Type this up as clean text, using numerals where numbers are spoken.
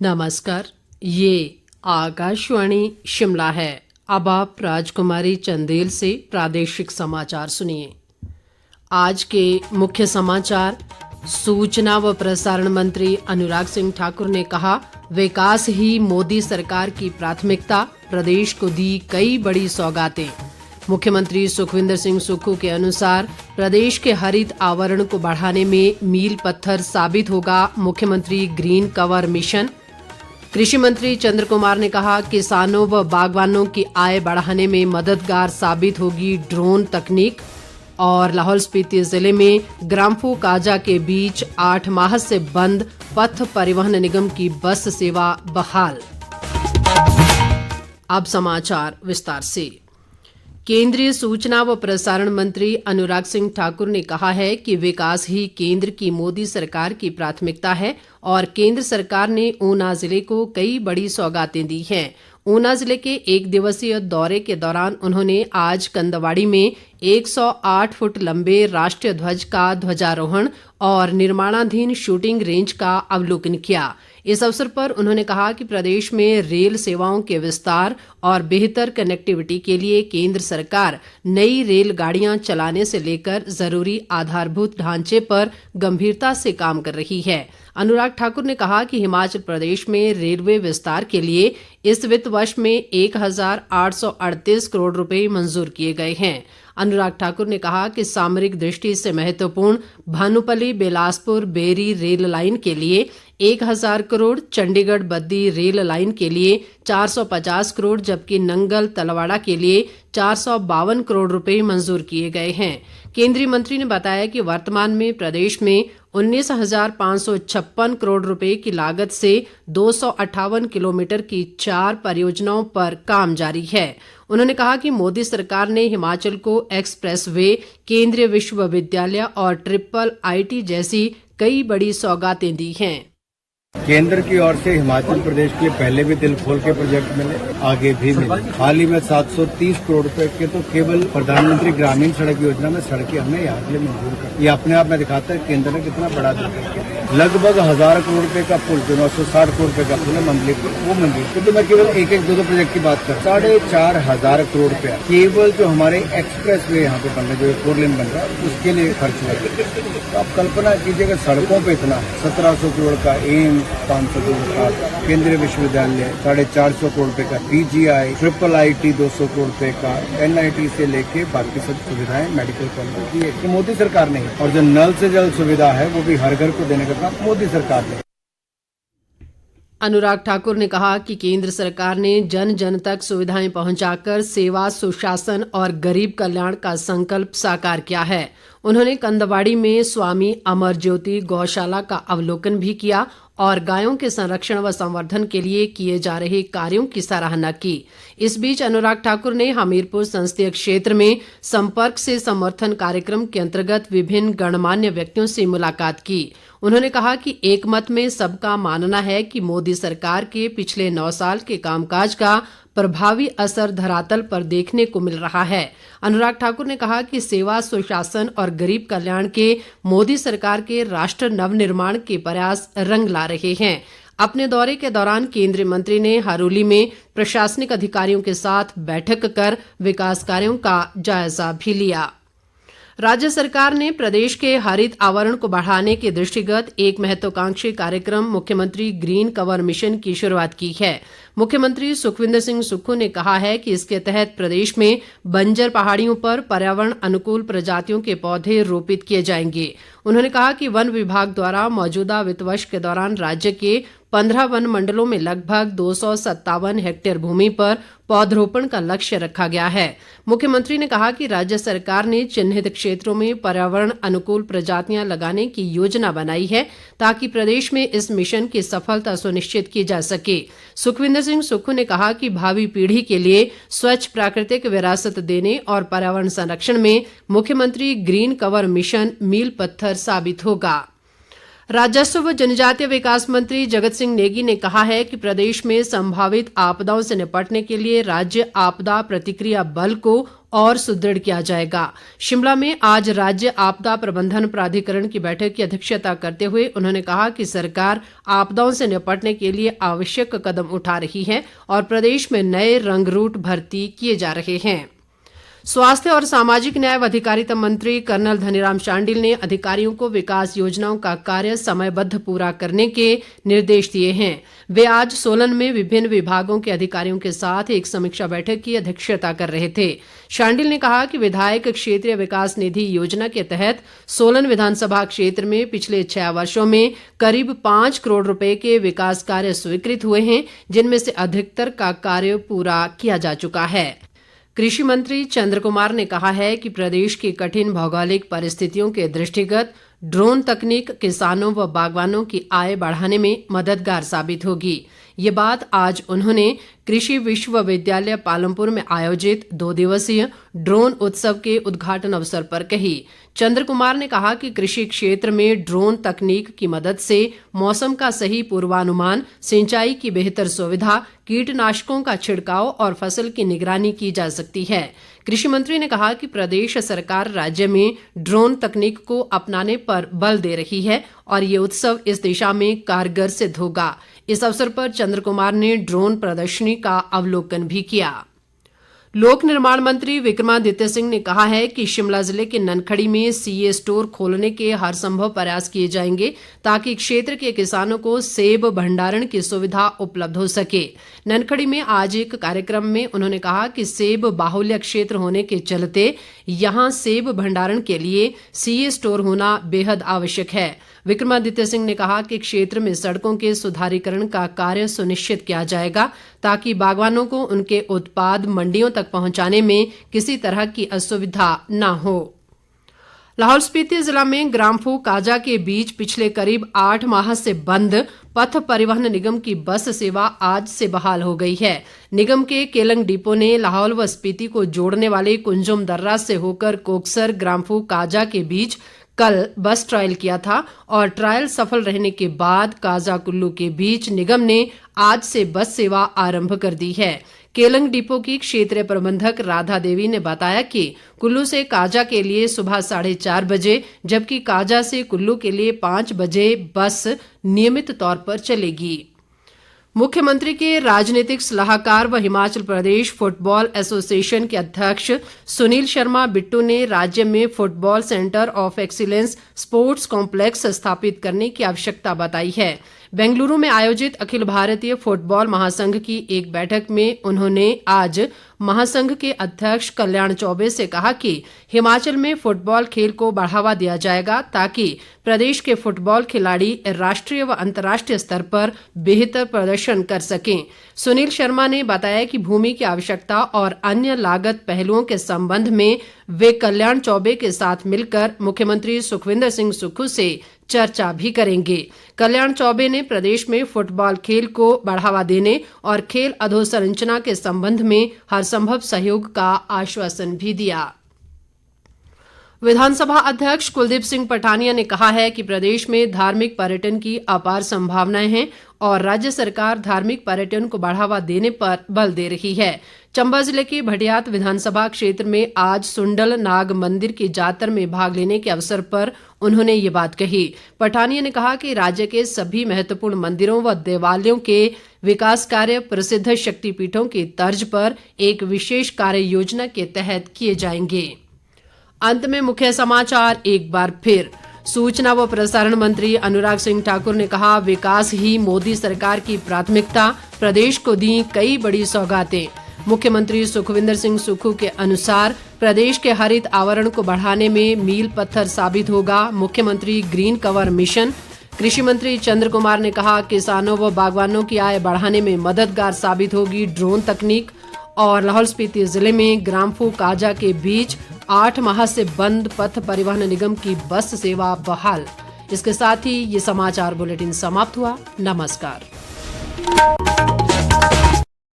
नमस्कार, ये आकाशवाणी शिमला है। अब आप राजकुमारी चंदेल से प्रादेशिक समाचार सुनिए। आज के मुख्य समाचार। सूचना व प्रसारण मंत्री अनुराग सिंह ठाकुर ने कहा, विकास ही मोदी सरकार की प्राथमिकता, प्रदेश को दी कई बड़ी सौगातें। मुख्यमंत्री सुखविंदर सिंह सुक्खू के अनुसार प्रदेश के हरित आवरण को बढ़ाने में मील पत्थर साबित होगा मुख्यमंत्री ग्रीन कवर मिशन। कृषि मंत्री चंद्र कुमार ने कहा, किसानों व बागवानों की आय बढ़ाने में मददगार साबित होगी ड्रोन तकनीक। और लाहौल स्पीति जिले में ग्राम्फू काजा के बीच 8 माह से बंद पथ परिवहन निगम की बस सेवा बहाल। अब समाचार विस्तार से। केंद्रीय सूचना व प्रसारण मंत्री अनुराग सिंह ठाकुर ने कहा है कि विकास ही केंद्र की मोदी सरकार की प्राथमिकता है और केंद्र सरकार ने ऊना जिले को कई बड़ी सौगातें दी हैं। ऊना जिले के एक दिवसीय दौरे के दौरान उन्होंने आज कंदवाड़ी में 108 फुट लंबे राष्ट्रीय ध्वज का ध्वजारोहण और निर्माणाधीन शूटिंग रेंज का अवलोकन किया। इस अवसर पर उन्होंने कहा कि प्रदेश में रेल सेवाओं के विस्तार और बेहतर कनेक्टिविटी के लिए केंद्र सरकार नई रेलगाड़ियां चलाने से लेकर जरूरी आधारभूत ढांचे पर गंभीरता से काम कर रही है। अनुराग ठाकुर ने कहा कि हिमाचल प्रदेश में रेलवे विस्तार के लिए इस वित्त वर्ष में 1838 करोड़ रुपए मंजूर किए गए हैं। अनुराग ठाकुर ने कहा कि सामरिक दृष्टि से महत्वपूर्ण भानुपल्ली बिलासपुर बेरी रेल लाइन के लिए 1000 करोड़, चंडीगढ़ बद्दी रेल लाइन के लिए 450 करोड़ जबकि नंगल तलवाड़ा के लिए 452 करोड़ रुपए मंजूर किए गए हैं। केंद्रीय मंत्री ने बताया कि वर्तमान में प्रदेश में 19,556 करोड़ रुपए की लागत से 258 किलोमीटर की 4 परियोजनाओं पर काम जारी है। उन्होंने कहा कि मोदी सरकार ने हिमाचल को एक्सप्रेस वे, केंद्रीय विश्वविद्यालय और ट्रिपल आईटी जैसी कई बड़ी सौगातें दी हैं। केंद्र की ओर से हिमाचल प्रदेश के पहले भी दिल खोल के प्रोजेक्ट मिले, आगे भी मिले। हाल ही में 730 करोड़ रुपए के तो केवल प्रधानमंत्री ग्रामीण सड़क योजना में सड़कें हमने यहाँ के लिए मंजूर कर। ये अपने आप में दिखाता है केंद्र ने कितना बड़ा दिया। लगभग 1000 करोड़ रुपए का पुल, जो 960 करोड़ रुपए का पुल है मंडली पुल, वो मंजूर। तो मैं केवल एक दो प्रोजेक्ट की बात कर, 4,500 करोड़ रुपया केवल जो हमारे एक्सप्रेस वे यहाँ पे बन रहे, जो 4 लेन बन रहा है उसके लिए खर्च हुआ। तो आप कल्पना कीजिएगा सड़कों पे इतना 1700 करोड़ का एम्स, 500 करोड़ का केंद्रीय विश्वविद्यालय, 450 करोड़ रुपए का पीजीआई, ट्रिपल आईटी 200 करोड़ रुपए का, एनआईटी से लेके बाकी सब सुविधाएं मेडिकल कॉलेज की है कि मोदी सरकार ने। और जो नल से जल सुविधा है वो भी हर घर को देने का काम मोदी सरकार ने। अनुराग ठाकुर ने कहा कि केंद्र सरकार ने जन जन तक सुविधाएं पहुंचाकर सेवा, सुशासन और गरीब कल्याण का संकल्प साकार किया है। उन्होंने कंदवाड़ी में स्वामी अमर ज्योति गौशाला का अवलोकन भी किया और गायों के संरक्षण व संवर्धन के लिए किए जा रहे कार्यों की सराहना की। इस बीच अनुराग ठाकुर ने हमीरपुर संसदीय क्षेत्र में संपर्क से समर्थन कार्यक्रम के अंतर्गत विभिन्न गणमान्य व्यक्तियों से मुलाकात की। उन्होंने कहा कि एक मत में सबका मानना है कि मोदी सरकार के पिछले 9 साल के कामकाज का प्रभावी असर धरातल पर देखने को मिल रहा है। अनुराग ठाकुर ने कहा कि सेवा, सुशासन और गरीब कल्याण के मोदी सरकार के राष्ट्र नवनिर्माण के प्रयास रंग ला रहे हैं। अपने दौरे के दौरान केंद्रीय मंत्री ने हरोली में प्रशासनिक अधिकारियों के साथ बैठक कर विकास कार्यों का जायजा भी लिया। राज्य सरकार ने प्रदेश के हरित आवरण को बढ़ाने के दृष्टिगत एक महत्वाकांक्षी कार्यक्रम मुख्यमंत्री ग्रीन कवर मिशन की शुरुआत की है। मुख्यमंत्री सुखविंदर सिंह सुक्खू ने कहा है कि इसके तहत प्रदेश में बंजर पहाड़ियों पर पर्यावरण अनुकूल प्रजातियों के पौधे रोपित किए जाएंगे। उन्होंने कहा कि वन विभाग द्वारा मौजूदा वित्त वर्ष के दौरान राज्य के 15 वन मंडलों में लगभग 257 हेक्टेयर भूमि पर पौधरोपण का लक्ष्य रखा गया है। मुख्यमंत्री ने कहा कि राज्य सरकार ने चिन्हित क्षेत्रों में पर्यावरण अनुकूल प्रजातियां लगाने की योजना बनाई है ताकि प्रदेश में इस मिशन की सफलता सुनिश्चित की जा सके। सुखविंदर सिंह सुक्खू ने कहा कि भावी पीढ़ी के लिए स्वच्छ प्राकृतिक विरासत देने और पर्यावरण संरक्षण में मुख्यमंत्री ग्रीन कवर मिशन मील पत्थर साबित होगा। राजस्व व जनजातीय विकास मंत्री जगत सिंह नेगी ने कहा है कि प्रदेश में संभावित आपदाओं से निपटने के लिए राज्य आपदा प्रतिक्रिया बल को और सुदृढ़ किया जाएगा। शिमला में आज राज्य आपदा प्रबंधन प्राधिकरण की बैठक की अध्यक्षता करते हुए उन्होंने कहा कि सरकार आपदाओं से निपटने के लिए आवश्यक कदम उठा रही है और प्रदेश में नए रंगरूट भर्ती किए जा रहे हैं। स्वास्थ्य और सामाजिक न्याय व अधिकारिता मंत्री कर्नल धनीराम शांडिल ने अधिकारियों को विकास योजनाओं का कार्य समयबद्ध पूरा करने के निर्देश दिए हैं। वे आज सोलन में विभिन्न विभागों के अधिकारियों के साथ एक समीक्षा बैठक की अध्यक्षता कर रहे थे। शांडिल ने कहा कि विधायक क्षेत्रीय विकास निधि योजना के तहत सोलन विधानसभा क्षेत्र में पिछले 6 वर्षों में करीब 5 करोड़ रुपए के विकास कार्य स्वीकृत हुए हैं, जिनमें से अधिकतर का कार्य पूरा किया जा चुका है। कृषि मंत्री चंद्र कुमार ने कहा है कि प्रदेश की कठिन भौगोलिक परिस्थितियों के दृष्टिगत ड्रोन तकनीक किसानों व बागवानों की आय बढ़ाने में मददगार साबित होगी। ये बात आज उन्होंने कृषि विश्वविद्यालय पालमपुर में आयोजित 2 दिवसीय ड्रोन उत्सव के उद्घाटन अवसर पर कही। चंद्र कुमार ने कहा कि कृषि क्षेत्र में ड्रोन तकनीक की मदद से मौसम का सही पूर्वानुमान, सिंचाई की बेहतर सुविधा, कीटनाशकों का छिड़काव और फसल की निगरानी की जा सकती है। कृषि मंत्री ने कहा कि प्रदेश सरकार राज्य में ड्रोन तकनीक को अपनाने पर बल दे रही है और ये उत्सव इस दिशा में कारगर सिद्ध होगा। इस अवसर पर चंद्र कुमार ने ड्रोन प्रदर्शनी का अवलोकन भी किया। लोक निर्माण मंत्री विक्रमादित्य सिंह ने कहा है कि शिमला जिले के ननखड़ी में सीए स्टोर खोलने के हर संभव प्रयास किए जाएंगे ताकि क्षेत्र के किसानों को सेब भंडारण की सुविधा उपलब्ध हो सके। ननखड़ी में आज एक कार्यक्रम में उन्होंने कहा कि सेब बाहुल्य क्षेत्र होने के चलते यहां सेब भंडारण के लिए सीए स्टोर होना बेहद आवश्यक है। विक्रमादित्य सिंह ने कहा कि क्षेत्र में सड़कों के सुधारीकरण का कार्य सुनिश्चित किया जाएगा ताकि बागवानों को उनके उत्पाद मंडियों तक पहुंचाने में किसी तरह की असुविधा न हो। लाहौल स्पीति जिला में ग्राम्फू काजा के बीच पिछले करीब 8 माह से बंद पथ परिवहन निगम की बस सेवा आज से बहाल हो गई है। निगम के केलंग डिपो ने लाहौल व स्पीति को जोड़ने वाले कुंजुम दर्रा से होकर कोकसर ग्राम्फू काजा के बीच कल बस ट्रायल किया था और ट्रायल सफल रहने के बाद काजा कुल्लू के बीच निगम ने आज से बस सेवा आरंभ कर दी है। केलंग डिपो की क्षेत्रीय प्रबंधक राधा देवी ने बताया कि कुल्लू से काजा के लिए सुबह 4:30 बजे जबकि काजा से कुल्लू के लिए 5 बजे बस नियमित तौर पर चलेगी। मुख्यमंत्री के राजनीतिक सलाहकार व हिमाचल प्रदेश फुटबॉल एसोसिएशन के अध्यक्ष सुनील शर्मा बिट्टू ने राज्य में football centre of excellence sports complex स्थापित करने की आवश्यकता बताई है। बेंगलुरु में आयोजित अखिल भारतीय फुटबॉल महासंघ की एक बैठक में उन्होंने आज महासंघ के अध्यक्ष कल्याण चौबे से कहा कि हिमाचल में फुटबॉल खेल को बढ़ावा दिया जाएगा ताकि प्रदेश के फुटबॉल खिलाड़ी राष्ट्रीय व अंतर्राष्ट्रीय स्तर पर बेहतर प्रदर्शन कर सकें। सुनील शर्मा ने बताया कि भूमि की आवश्यकता और अन्य लागत पहलुओं के संबंध में वे कल्याण चौबे के साथ मिलकर मुख्यमंत्री सुखविंदर सिंह सुक्खू से चर्चा भी करेंगे। कल्याण चौबे ने प्रदेश में फुटबॉल खेल को बढ़ावा देने और खेल अधोसंरचना के संबंध में हर संभव सहयोग का आश्वासन भी दिया। विधानसभा अध्यक्ष कुलदीप सिंह पठानिया ने कहा है कि प्रदेश में धार्मिक पर्यटन की अपार संभावनाएं हैं और राज्य सरकार धार्मिक पर्यटन को बढ़ावा देने पर बल दे रही है। चंबा जिले के भटियात विधानसभा क्षेत्र में आज सुंडल नाग मंदिर की जातर में भाग लेने के अवसर पर उन्होंने ये बात कही। पठानिया ने कहा कि राज्य के सभी महत्वपूर्ण मंदिरों व देवालयों के विकास कार्य प्रसिद्ध शक्तिपीठों की तर्ज पर एक विशेष कार्य योजना के तहत किए जाएंगे। अंत में मुख्य समाचार एक बार फिर। सूचना व प्रसारण मंत्री अनुराग सिंह ठाकुर ने कहा, विकास ही मोदी सरकार की प्राथमिकता, प्रदेश को दी कई बड़ी सौगातें। मुख्यमंत्री सुखविंदर सिंह सुक्खू के अनुसार प्रदेश के हरित आवरण को बढ़ाने में मील पत्थर साबित होगा मुख्यमंत्री ग्रीन कवर मिशन। कृषि मंत्री चंद्र कुमार ने कहा, किसानों व बागवानों की आय बढ़ाने में मददगार साबित होगी ड्रोन तकनीक। और लाहौल स्पीति जिले में ग्राम्फू काजा के बीच 8 माह से बंद पथ परिवहन निगम की बस सेवा बहाल। इसके साथ ही ये समाचार बुलेटिन समाप्त हुआ। नमस्कार।